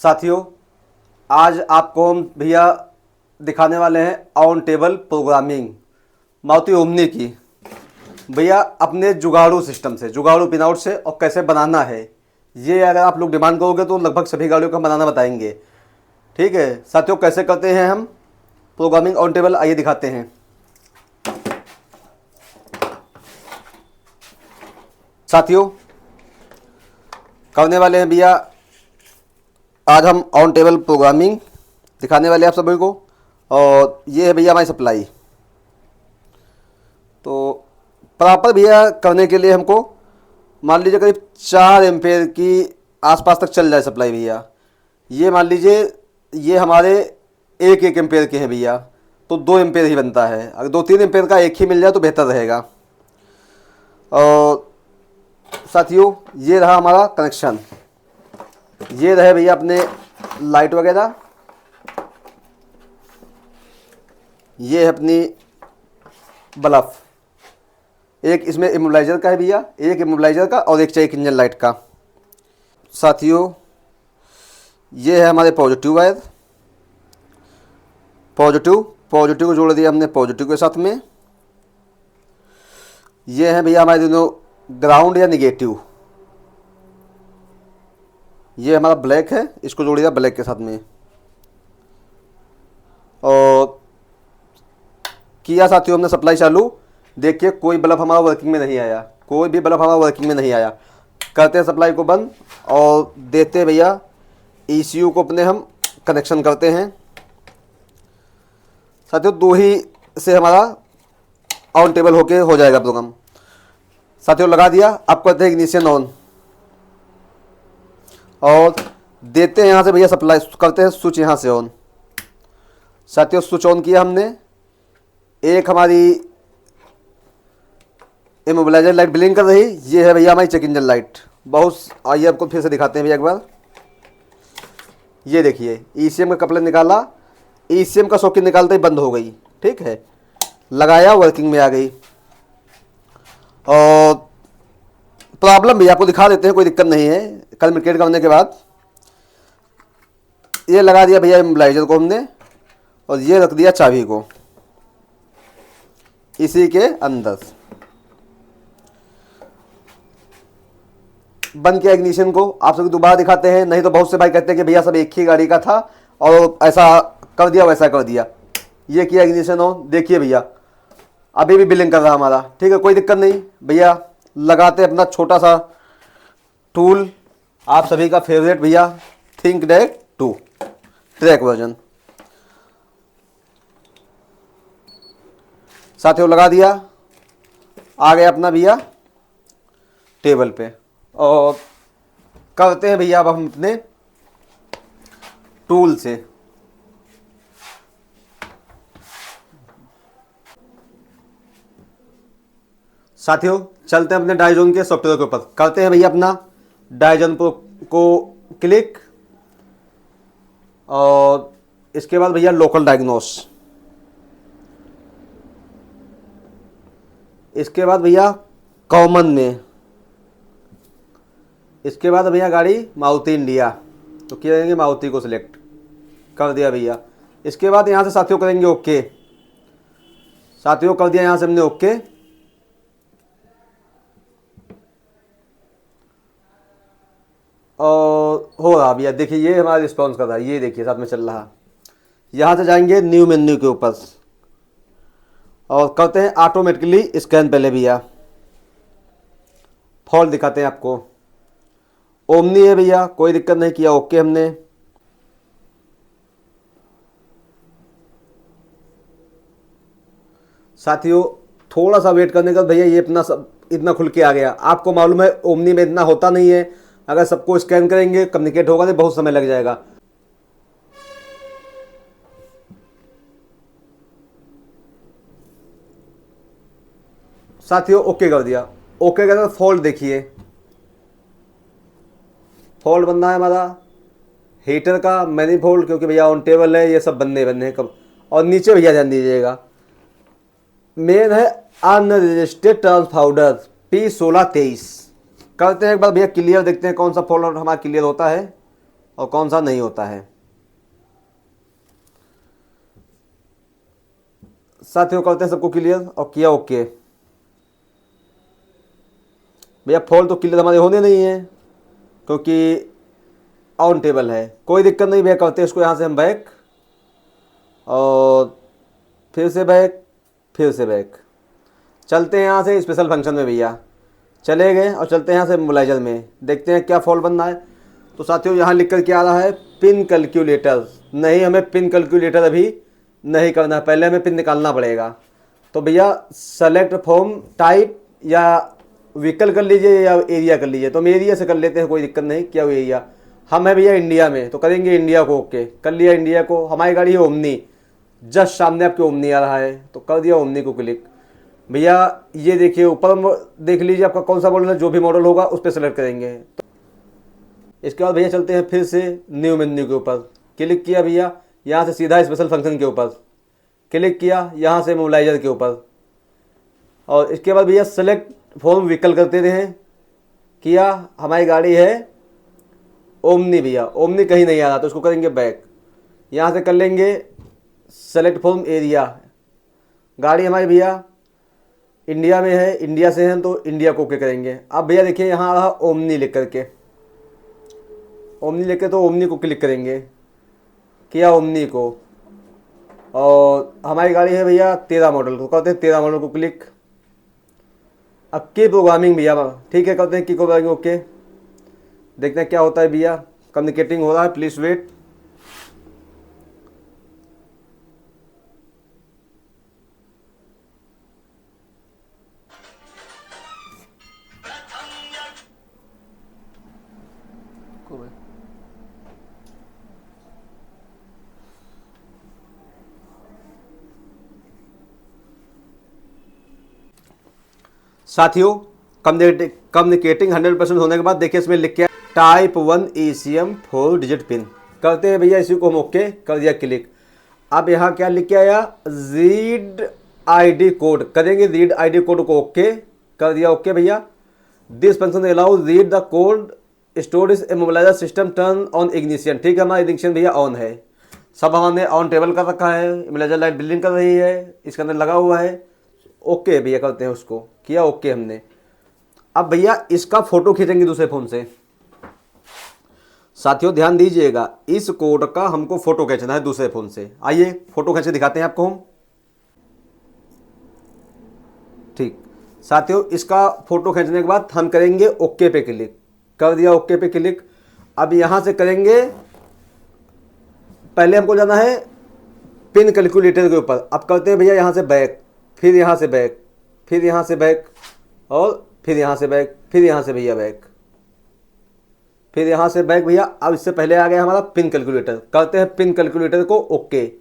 साथियों, आज आपको हम भैया दिखाने वाले हैं on table programming Maruti omni की। भैया अपने जुगाड़ू सिस्टम से, जुगाड़ू पिनआउट से, और कैसे बनाना है ये अगर आप लोग डिमांड करोगे तो लगभग सभी गाड़ियों का बनाना बताएंगे। ठीक है साथियों, कैसे करते हैं हम प्रोग्रामिंग ऑन टेबल, आइए दिखाते हैं। साथियों, करने वाले हैं भैया आज हम ऑन टेबल प्रोग्रामिंग दिखाने वाले हैं आप सभी को। और ये है भैया हमारी सप्लाई। तो प्रॉपर भैया करने के लिए हमको मान लीजिए करीब 4 एम्पेयर की आसपास तक चल जाए सप्लाई भैया। ये मान लीजिए ये हमारे 1 एम्पेयर के हैं भैया, तो 2 एम्पेयर ही बनता है। अगर 2-3 एम्पेयर का एक ही मिल जाए तो बेहतर रहेगा। और साथियों, ये रहा हमारा कनेक्शन। ये रहे भैया अपने लाइट वगैरह, ये है अपनी बल्ब। एक इसमें इमोबिलाइजर का है भैया, एक इमोबिलाइजर का और एक चेक इंजन लाइट का। साथियों, ये है हमारे पॉजिटिव वायर। पॉजिटिव को जोड़ दिया हमने पॉजिटिव के साथ में। ये है भैया हमारे दोनों ग्राउंड या निगेटिव। ये हमारा ब्लैक है, इसको जोड़ दिया ब्लैक के साथ में। और किया साथियों हमने सप्लाई चालू। देखिए कोई बल्ब हमारा वर्किंग में नहीं आया, कोई भी बल्ब हमारा वर्किंग में नहीं आया। करते हैं सप्लाई को बंद और देते हैं भैया ECU को अपने हम कनेक्शन करते हैं। साथियों, 2 ही से हमारा ऑन टेबल होके हो जाएगा प्रोग्राम। साथियों लगा दिया, आप करते हैं इग्निशन ऑन और देते हैं यहाँ से भैया सप्लाई, करते हैं स्विच यहाँ से ऑन। साथियों स्विच ऑन किया हमने। एक हमारी इमोबिलाइजर लाइट ब्लिंक कर रही, ये है भैया हमारी चेक इंजन लाइट। बहुत आइए आपको फिर से दिखाते हैं भैया एक बार। ये देखिए ECM का कपलर निकाला, ECM का सॉकेट निकालते ही बंद हो गई। ठीक है, लगाया वर्किंग में आ गई। और प्रॉब्लम भी आपको दिखा देते हैं, कोई दिक्कत नहीं है। कम्युनिकेट करने के बाद ये लगा दिया भैया इमोबिलाइजर को हमने, और ये रख दिया चाबी को इसी के अंदर। बंद किया इग्निशन को। आप सभी दोबारा दिखाते हैं, नहीं तो बहुत से भाई कहते हैं कि भैया सब एक ही गाड़ी का था और ऐसा कर दिया वैसा कर दिया। ये किया इग्निशन ऑन, देखिए भैया अभी भी बिलिंग कर रहा हमारा। ठीक है, कोई दिक्कत नहीं भैया। लगाते अपना छोटा सा टूल, आप सभी का फेवरेट भैया, थिंकडेक 2 ट्रैक वर्जन। साथियों लगा दिया, आ गया अपना भैया टेबल पे। और करते हैं भैया अब हम अपने टूल से। साथियों चलते हैं अपने डायजोन के सॉफ्टवेयर के ऊपर। करते हैं भैया अपना डायजोन को क्लिक, और इसके बाद भैया लोकल डायग्नोस। इसके बाद भैया कॉमन में। इसके बाद भैया गाड़ी मारुति इंडिया, तो क्या करेंगे मारुति को सिलेक्ट कर दिया भैया। इसके बाद यहाँ से साथियों करेंगे ओके। साथियों कर दिया यहाँ से हमने ओके। और हो रहा भैया, देखिए ये हमारा रिस्पॉन्स कर रहा है, ये देखिए साथ में चल रहा। यहाँ से जाएंगे न्यू मेन्यू के ऊपर और करते हैं ऑटोमेटिकली स्कैन। पहले भैया फॉल्ट दिखाते हैं आपको। ओमनी है भैया, कोई दिक्कत नहीं, किया ओके हमने। साथियों थोड़ा सा वेट करने का भैया ये अपना सब इतना खुल के आ गया। आपको मालूम है ओमनी में इतना होता नहीं है, अगर सबको स्कैन करेंगे कम्युनिकेट होगा तो बहुत समय लग जाएगा। साथियों ओके कर दिया। ओके कर फॉल्ट देखिए, फॉल्ट बनना है हमारा हीटर का मैनीफोल्ड, क्योंकि भैया ऑन टेबल है, ये सब बनने हैं कब। और नीचे भैया ध्यान दीजिएगा, मेन है अनरजिस्टर्ड ट्रांसफाउडर P1623। करते हैं एक बार भैया क्लियर, देखते हैं कौन सा फॉल्ट हमारा क्लियर होता है। और कौन सा नहीं होता है। साथियों करते हैं सबको क्लियर और किया ओके। भैया फॉल्ट तो क्लियर हमारे होने नहीं है क्योंकि ऑन टेबल है, कोई दिक्कत नहीं भैया। करते हैं इसको यहाँ से हम बैक और फिर से बैक, फिर से बैक। चलते हैं यहाँ से स्पेशल फंक्शन में भैया, चले गए और चलते हैं यहाँ से मोबालाइजर में, देखते हैं क्या फॉल्ट बनना है। तो साथियों यहाँ लिख कर क्या आ रहा है, पिन कैलकुलेटर। नहीं, हमें पिन कैलकुलेटर अभी नहीं करना है, पहले हमें पिन निकालना पड़ेगा। तो भैया सेलेक्ट फॉर्म टाइप या व्हीकल कर लीजिए या एरिया कर लीजिए। तो हम एरिया से कर लेते हैं, कोई दिक्कत नहीं। क्या हुआ एरिया, हम है भैया इंडिया में, तो करेंगे इंडिया को ओके। कर लिया इंडिया को। हमारी गाड़ी है ओमनी, जस्ट सामने आपके ओमनी आ रहा है तो कर दिया ओमनी को क्लिक। भैया ये देखिए ऊपर देख लीजिए आपका कौन सा मॉडल है, जो भी मॉडल होगा उस पर सेलेक्ट करेंगे। तो इसके बाद भैया चलते हैं फिर से न्यू मेन्यू के ऊपर, क्लिक किया भैया, यहाँ से सीधा स्पेशल फंक्शन के ऊपर क्लिक किया, यहाँ से मोबालाइजर के ऊपर। और इसके बाद भैया सेलेक्ट फॉर्म व्हीकल करते हैं, किया। हमारी गाड़ी है ओमनी भैया, ओमनी कहीं नहीं आ रहा तो उसको करेंगे बैक। यहाँ से कर लेंगे सेलेक्ट फॉर्म एरिया। गाड़ी हमारी भैया इंडिया में है, इंडिया से हैं तो इंडिया को ओके करेंगे। अब भैया देखिए यहाँ आ रहा ओमनी लिख करके, ओमनी लिख के तो ओमनी को क्लिक करेंगे, किया ओमनी को। और हमारी गाड़ी है भैया 13 मॉडल, तो करते हैं 13 मॉडल को क्लिक। अब की प्रोग्रामिंग भैया ठीक है, करते हैं की प्रोग्रामिंग ओके। देखते हैं क्या होता है भैया, कम्युनिकेटिंग हो रहा है, प्लीज़ वेट। साथियों कम्युनिकेटिंग 100% होने के बाद देखिए इसमें लिख के टाइप 1 ECM 4 डिजिट पिन। करते हैं भैया इसी को हम ओके, कर दिया क्लिक। अब यहाँ क्या लिख के आया, रीड आईडी कोड, करेंगे रीड आईडी कोड को ओके, कर दिया ओके भैया। This function allow read the code stored is immobiliser system turn on ignition. ठीक है, हमारा इग्निशन भैया ऑन है, सब हमने ऑन टेबल कर रखा है, इमोबिलाइजर लाइट बिल्डिंग कर रही है, इसके अंदर लगा हुआ है ओके भैया। करते हैं उसको, किया ओके हमने। अब भैया इसका फोटो खींचेंगे दूसरे फोन से। साथियों ध्यान दीजिएगा, इस कोड का हमको फोटो खींचना है दूसरे फोन से। आइए फोटो खींच के दिखाते हैं आपको हम। ठीक साथियों, इसका फोटो खींचने के बाद हम करेंगे ओके पे क्लिक, कर दिया ओके पे क्लिक। अब यहां से करेंगे, पहले हमको जाना है पिन कैलकुलेटर के ऊपर। अब करते हैं भैया यहां से बैक, फिर यहाँ से बैक, फिर यहाँ से बैक, और फिर यहाँ से बैक, फिर यहाँ से भैया बैक, फिर यहाँ से बैक भैया। अब इससे पहले आ गया हमारा पिन कैलकुलेटर, करते हैं पिन कैलकुलेटर को ओके।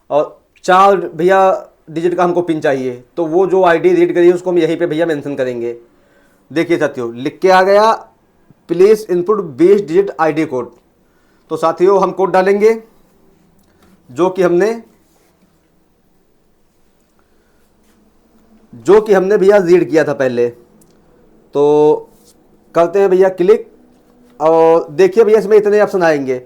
और 4 भैया डिजिट का हमको पिन चाहिए, तो वो जो आईडी रीड करी है उसको हम यहीं पे भैया मेंशन करेंगे। देखिए साथियों लिख के आ गया, please input 20 digit ID code. तो साथियों हम कोड डालेंगे जो कि हमने भैया रीड किया था पहले। तो करते हैं भैया क्लिक, और देखिए भैया इसमें इतने ऑप्शन आएंगे।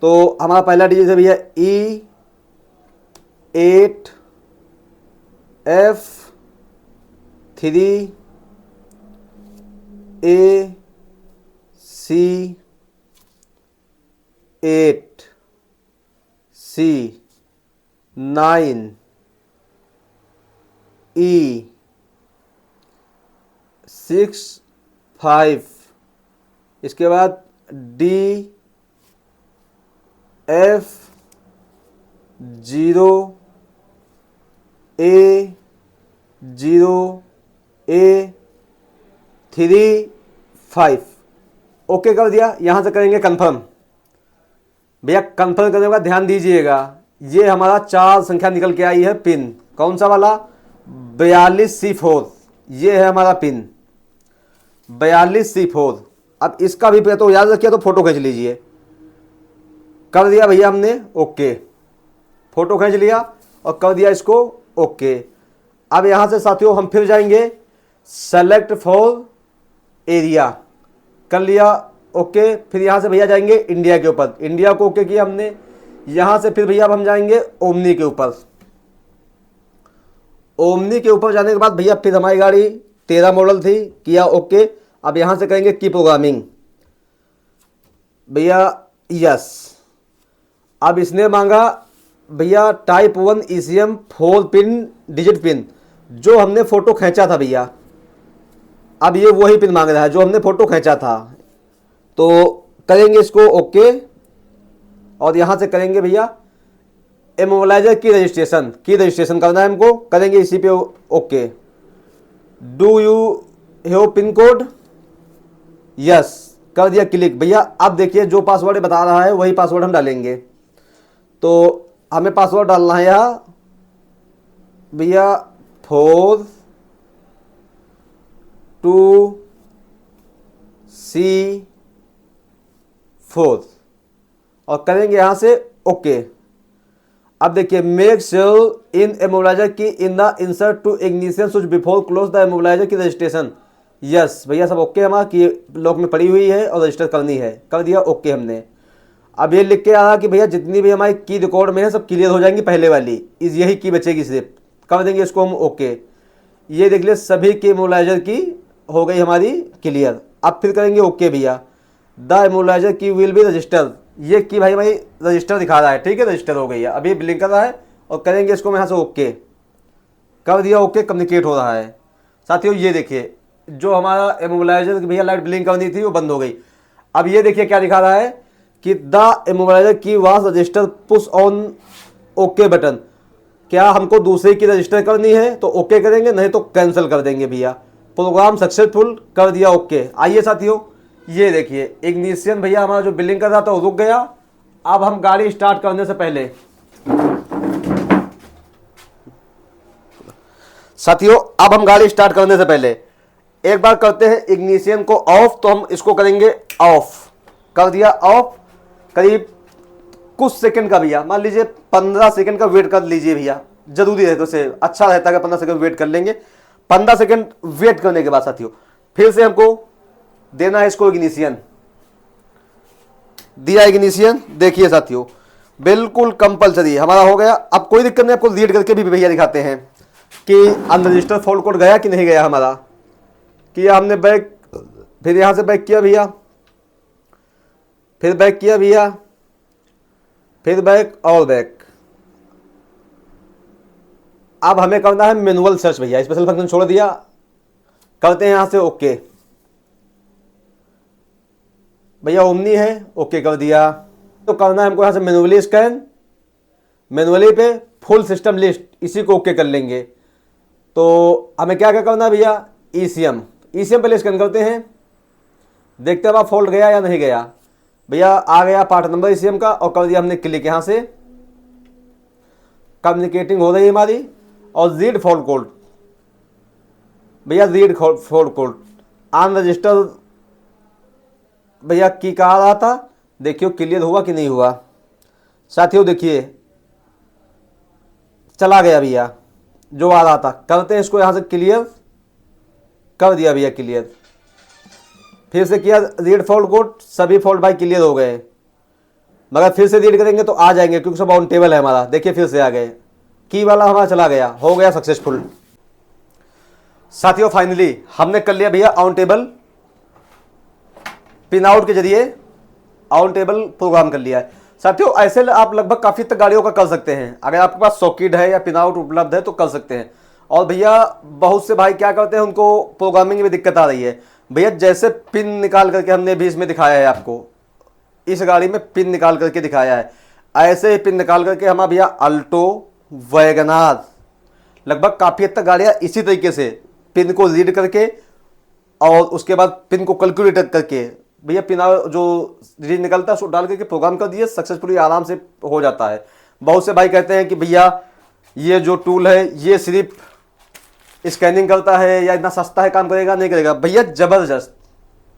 तो हमारा पहला डिजिट है भैया E8AC9 E65, इसके बाद DF0A0A35 ओके कर दिया। यहां से करेंगे कंफर्म। भैया कंफर्म करने के बाद ध्यान दीजिएगा, ये हमारा 4 संख्या निकल के आई है पिन। कौन सा वाला, 42C4, ये है हमारा पिन 42C4। अब इसका भी तो याद रखिए, तो फोटो खींच लीजिए। कर दिया भैया हमने ओके, फोटो खींच लिया और कर दिया इसको ओके। अब यहां से साथियों हम फिर जाएंगे सेलेक्ट फॉर एरिया, कर लिया ओके। फिर यहाँ से भैया जाएंगे इंडिया के ऊपर, इंडिया को ओके किया हमने। यहाँ से फिर भैया अब हम जाएंगे ओमनी के ऊपर। ओमनी के ऊपर जाने के बाद भैया फिर हमारी गाड़ी 13 मॉडल थी, किया ओके। अब यहाँ से करेंगे की प्रोग्रामिंग भैया, यस। अब इसने मांगा भैया type 1 ECM 4 pin digit pin, जो हमने फ़ोटो खींचा था भैया। अब ये वही पिन मांग रहा है जो हमने फ़ोटो खींचा था, तो करेंगे इसको ओके। और यहाँ से करेंगे भैया इमोबलाइजर की रजिस्ट्रेशन करना है हमको, करेंगे इसी पे okay. Do you have pin code, yes, कर दिया क्लिक भैया। अब देखिए जो पासवर्ड बता रहा है वही पासवर्ड हम डालेंगे। तो हमें पासवर्ड डालना है यहाँ भैया 422C4 और करेंगे यहाँ से ओके। अब देखिए make sure in immobiliser key in the insert to ignition switch before close the immobiliser key registration, yes भैया सब ओके। हमारा की लॉक में पड़ी हुई है और रजिस्टर करनी है, कर दिया ओके हमने। अब ये लिख के आ रहा कि भैया जितनी भी हमारी की रिकॉर्ड में है सब क्लियर हो जाएंगी, पहले वाली यही की बचेगी सिर्फ, कर देंगे इसको हम ओके। ये देख लिया सभी की इमोबलाइजर की हो गई हमारी क्लियर। अब फिर करेंगे ओके भैया। द इमोबलाइजर की विल बी रजिस्टर, ये की भाई रजिस्टर दिखा रहा है, ठीक है रजिस्टर हो गई है। अभी ब्लिंक कर रहा है और करेंगे इसको मैं यहाँ से ओके, कर दिया ओके, कम्युनिकेट हो रहा है। साथियों ये देखिए जो हमारा इमोबलाइजर भैया लाइट ब्लिंक करनी थी वो बंद हो गई। अब ये देखिए क्या दिखा रहा है कि द इमोबलाइजर की was register push on okay button. क्या हमको दूसरे की रजिस्टर करनी है तो ओके करेंगे, नहीं तो कैंसिल कर देंगे भैया। प्रोग्राम सक्सेसफुल, कर दिया ओके। आइए साथियों ये देखिए इग्निशन भैया हमारा जो बिलिंग कर रहा था वो रुक गया। अब हम गाड़ी स्टार्ट करने से पहले साथियों, अब हम गाड़ी स्टार्ट करने से पहले एक बार करते हैं इग्निशन को ऑफ। तो हम इसको करेंगे ऑफ, कर दिया ऑफ। करीब कुछ सेकंड का भैया, मान लीजिए 15 सेकंड का वेट कर लीजिए भैया, जरूरी है तो से अच्छा रहता है कि 15 सेकंड वेट कर लेंगे। 15 सेकंड वेट करने के बाद साथियों फिर से हमको देना है इसको इग्निशन, दिया इग्निशन। देखिए साथियों बिल्कुल कंपलसरी हमारा हो गया। अब कोई दिक्कत नहीं, आपको रीड करके भी भैया दिखाते हैं कि अनरजिस्टर्ड फॉल्ट कोड गया कि नहीं गया हमारा। किया हमने बैक, फिर यहां से बैक किया भैया, फिर बैक किया भैया, फिर बैक और बैक। अब हमें करना है मैनुअल सर्च भैया, स्पेशल फंक्शन छोड़ दिया, करते हैं यहां से ओके भैया। ओमनी है ओके कर दिया। तो करना है हमको यहां से मैनुअली स्कैन, मैनुअली पे फुल सिस्टम लिस्ट, इसी को ओके कर लेंगे। तो हमें क्या क्या करना है भैया, ECM पहले स्कैन करते हैं, देखते हैं अब फॉल्ट गया या नहीं गया। भैया आ गया पार्ट नंबर ECM का और कर दिया हमने क्लिक। यहां से कम्युनिकेटिंग हो रही है हमारी। और रीड फॉल्ट कोड भैया, रीड फॉल्ट कोड अनरजिस्टर्ड भैया की कहा रहा था, देखियो क्लियर हुआ कि नहीं हुआ। साथियों देखिए चला गया भैया जो आ रहा था, करते हैं इसको यहां से क्लियर, कर दिया भैया क्लियर। फिर से किया रीड फॉल्ट कोड, सभी फॉल्ट भाई क्लियर हो गए। मगर फिर से रीड करेंगे तो आ जाएंगे क्योंकि सब ऑन टेबल है हमारा। देखिए फिर से आ गए, की वाला हमारा चला गया, हो गया सक्सेसफुल। साथियों फाइनली हमने कर लिया भैया ऑन टेबल, पिन आउट के जरिए ऑन टेबल प्रोग्राम कर लिया है। साथियों ऐसे आप लगभग काफी तक गाड़ियों का कर सकते हैं, अगर आपके पास सॉकेट है या पिन आउट उपलब्ध है तो कर सकते हैं। और भैया बहुत से भाई क्या करते हैं, उनको प्रोग्रामिंग में दिक्कत आ रही है भैया। जैसे पिन निकाल करके हमने भी इसमें दिखाया है आपको, इस गाड़ी में पिन निकाल करके दिखाया है, ऐसे ही पिन निकाल करके हम भैया अल्टो वैगनार लगभग काफी हद तक गाड़ियां इसी तरीके से पिन को रीड करके और उसके बाद पिन को कैलकुलेट करके भैया पिन जो रीड निकलता है उसको डाल करके प्रोग्राम कर दिए, सक्सेसफुली आराम से हो जाता है। बहुत से भाई कहते हैं कि भैया ये जो टूल है ये सिर्फ स्कैनिंग करता है या इतना सस्ता है, काम करेगा नहीं करेगा। भैया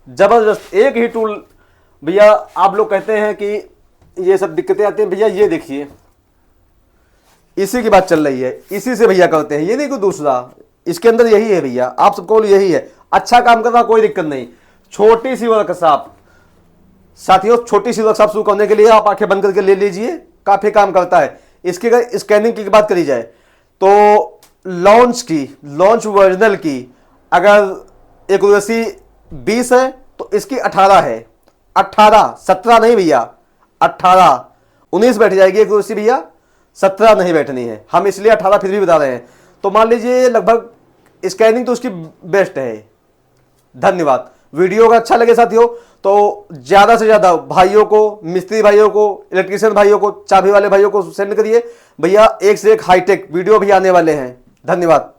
जबरदस्त एक ही टूल भैया। आप लोग कहते हैं कि ये सब दिक्कतें आती हैं, भैया ये देखिए इसी की बात चल रही है, इसी से भैया करते हैं, ये नहीं कोई दूसरा, इसके अंदर यही है भैया। आप सबको यही है, अच्छा काम कर रहा कोई दिक्कत नहीं, छोटी सी वर्कशॉप साथियों छोटी सी वर्कशॉप शुरू करने के लिए आप आंखें बंद करके ले लीजिए, काफी काम करता है। इसकी अगर स्कैनिंग की बात करी जाए तो लॉन्च ओरिजिनल की अगर एक्यूरेसी 20 है तो इसकी 18 है। 18, 17 नहीं भैया, 18, 19 बैठ जाएगी एक्यूरेसी भैया, 17 नहीं बैठनी है। हम इसलिए 18 फिर भी बता रहे हैं। तो मान लीजिए लगभग स्कैनिंग तो उसकी बेस्ट है। धन्यवाद। वीडियो अगर अच्छा लगे साथियों तो ज्यादा से ज्यादा भाइयों को, मिस्त्री भाइयों को, इलेक्ट्रीशियन भाइयों को, चाबी वाले भाइयों को सेंड करिए। भैया एक से एक हाईटेक वीडियो भी आने वाले हैं। धन्यवाद।